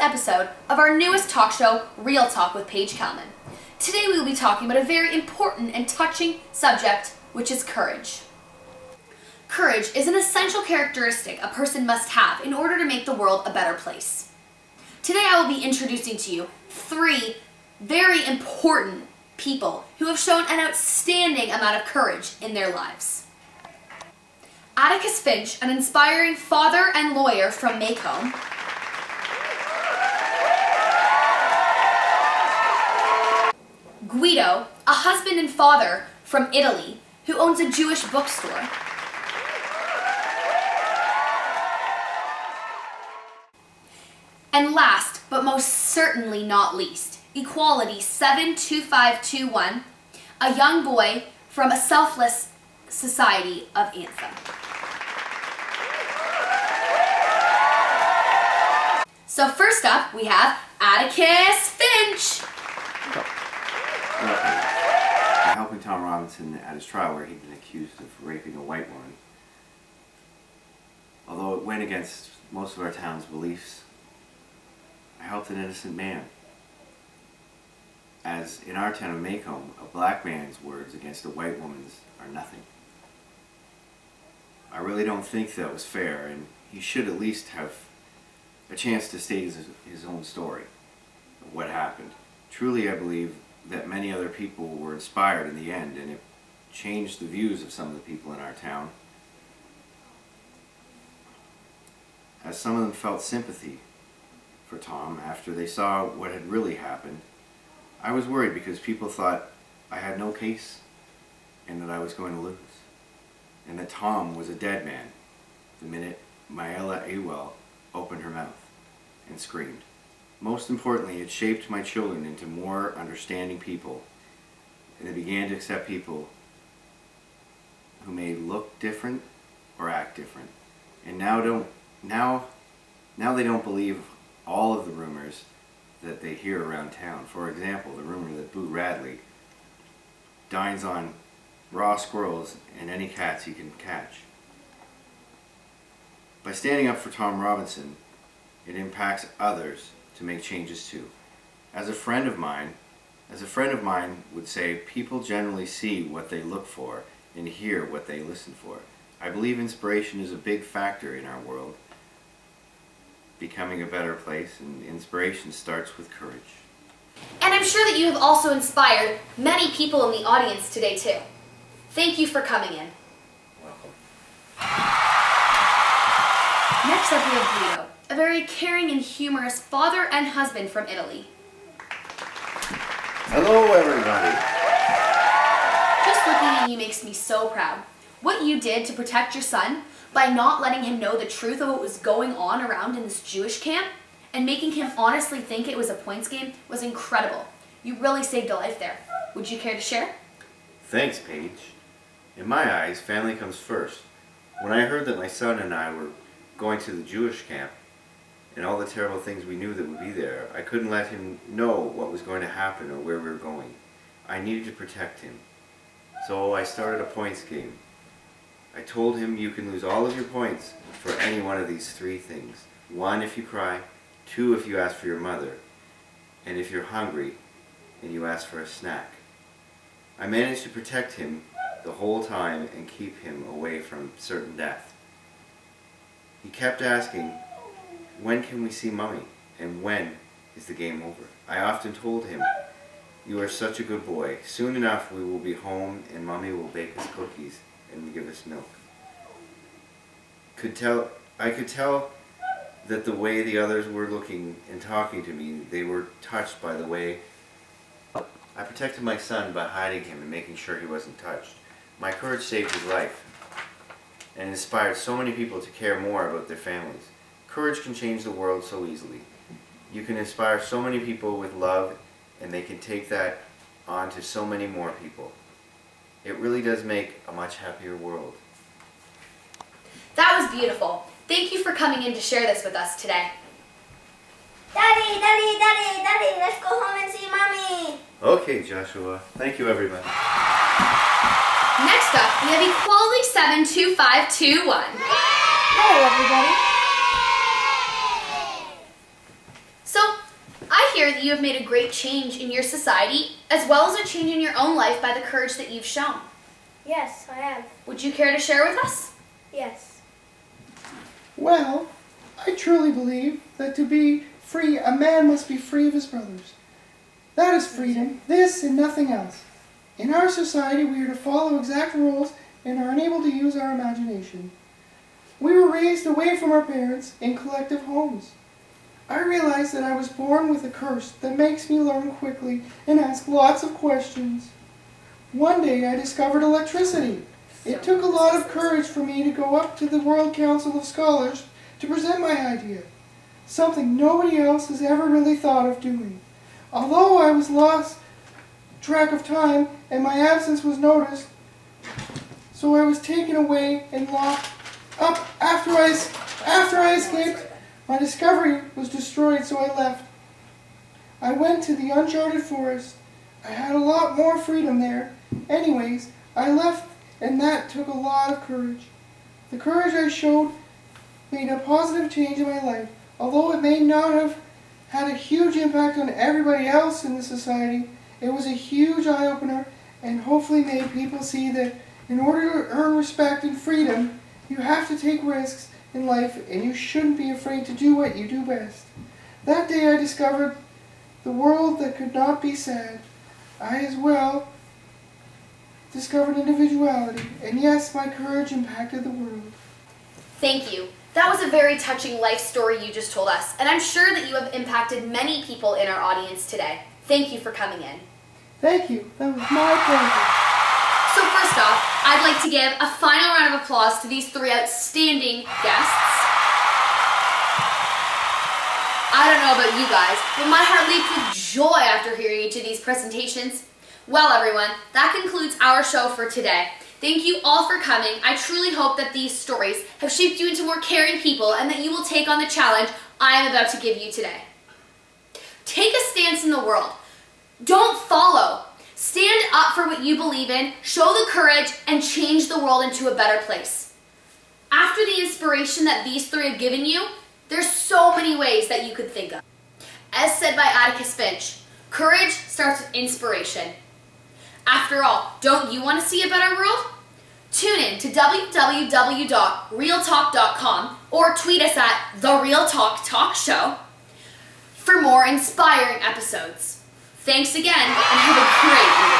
first episode of our newest talk show, Real Talk with Paige Kalman. Today we will be talking about a very important and touching subject, which is courage. Courage is an essential characteristic a person must have in order to make the world a better place. Today I will be introducing to you 3 very important people who have shown an outstanding amount of courage in their lives. Atticus Finch, an inspiring father and lawyer from Macomb. Guido, a husband and father from Italy, who owns a Jewish bookstore. And last, but most certainly not least, Equality 72521, a young boy from a selfless society of Anthem. So first up, we have Atticus Finch. I'm helping Tom Robinson at his trial where he'd been accused of raping a white woman. Although it went against most of our town's beliefs, I helped an innocent man. As in our town of Macomb, a black man's words against a white woman's are nothing. I really don't think that was fair, and he should at least have a chance to state his own story of what happened. Truly, I believe that many other people were inspired in the end, and it changed the views of some of the people in our town, as some of them felt sympathy for Tom after they saw what had really happened. I was worried because people thought I had no case and that I was going to lose, and that Tom was a dead man the minute Maela Ewell opened her mouth and screamed. Most importantly, it shaped my children into more understanding people, and they began to accept people who may look different or act different. And now they don't believe all of the rumors that they hear around town. For example, the rumor that Boo Radley dines on raw squirrels and any cats he can catch. By standing up for Tom Robinson, it impacts others to make changes too. As a friend of mine would say, people generally see what they look for and hear what they listen for. I believe inspiration is a big factor in our world becoming a better place, and inspiration starts with courage. And I'm sure that you have also inspired many people in the audience today too. Thank you for coming in. Welcome. Next up we have Guido, a very caring and humorous father and husband from Italy. Hello everybody. Just looking at you makes me so proud. What you did to protect your son by not letting him know the truth of what was going on around in this Jewish camp and making him honestly think it was a points game was incredible. You really saved a life there. Would you care to share? Thanks, Paige. In my eyes, family comes first. When I heard that my son and I were going to the Jewish camp and all the terrible things we knew that would be there, I couldn't let him know what was going to happen or where we were going. I needed to protect him. So I started a points game. I told him you can lose all of your points for any one of these 3 things. 1, if you cry. 2, if you ask for your mother. And if you're hungry and you ask for a snack. I managed to protect him the whole time and keep him away from certain death. He kept asking, when can we see Mommy? And when is the game over? I often told him, you are such a good boy. Soon enough we will be home and Mommy will bake us cookies and give us milk. I could tell that the way the others were looking and talking to me, they were touched by the way I protected my son by hiding him and making sure he wasn't touched. My courage saved his life and inspired so many people to care more about their families. Courage can change the world so easily. You can inspire so many people with love, and they can take that on to so many more people. It really does make a much happier world. That was beautiful. Thank you for coming in to share this with us today. Daddy, Daddy, Daddy, Daddy, let's go home and see Mommy. Okay, Joshua. Thank you, everybody. Next up, we have Equality 72521. Hello, everybody. So hear that you have made a great change in your society, as well as a change in your own life by the courage that you've shown. Yes, I have. Would you care to share with us? Yes. Well, I truly believe that to be free, a man must be free of his brothers. That is freedom, this and nothing else. In our society, we are to follow exact rules and are unable to use our imagination. We were raised away from our parents in collective homes. I realized that I was born with a curse that makes me learn quickly and ask lots of questions. One day I discovered electricity. It took a lot of courage for me to go up to the World Council of Scholars to present my idea, something nobody else has ever really thought of doing. Although I was lost track of time and my absence was noticed, so I was taken away and locked up after I escaped. My discovery was destroyed, so I left. I went to the uncharted forest. I had a lot more freedom there. Anyways, I left, and that took a lot of courage. The courage I showed made a positive change in my life. Although it may not have had a huge impact on everybody else in the society, it was a huge eye-opener and hopefully made people see that in order to earn respect and freedom, you have to take risks in life and you shouldn't be afraid to do what you do best. That day I discovered the world that could not be sad. I as well discovered individuality, and yes, my courage impacted the world. Thank you. That was a very touching life story you just told us, and I'm sure that you have impacted many people in our audience today. Thank you for coming in. Thank you. That was my pleasure. So first off, I'd like to give a final round of applause to these three outstanding guests. I don't know about you guys, but my heart leaped with joy after hearing each of these presentations. Well, everyone, that concludes our show for today. Thank you all for coming. I truly hope that these stories have shaped you into more caring people and that you will take on the challenge I am about to give you today. Take a stance in the world. Don't follow. Stand up for what you believe in, show the courage, and change the world into a better place. After the inspiration that these three have given you, there's so many ways that you could think of. As said by Atticus Finch, courage starts with inspiration. After all, don't you want to see a better world? Tune in to www.realtalk.com or tweet us at The Real Talk Talk Show for more inspiring episodes. Thanks again and have a great week.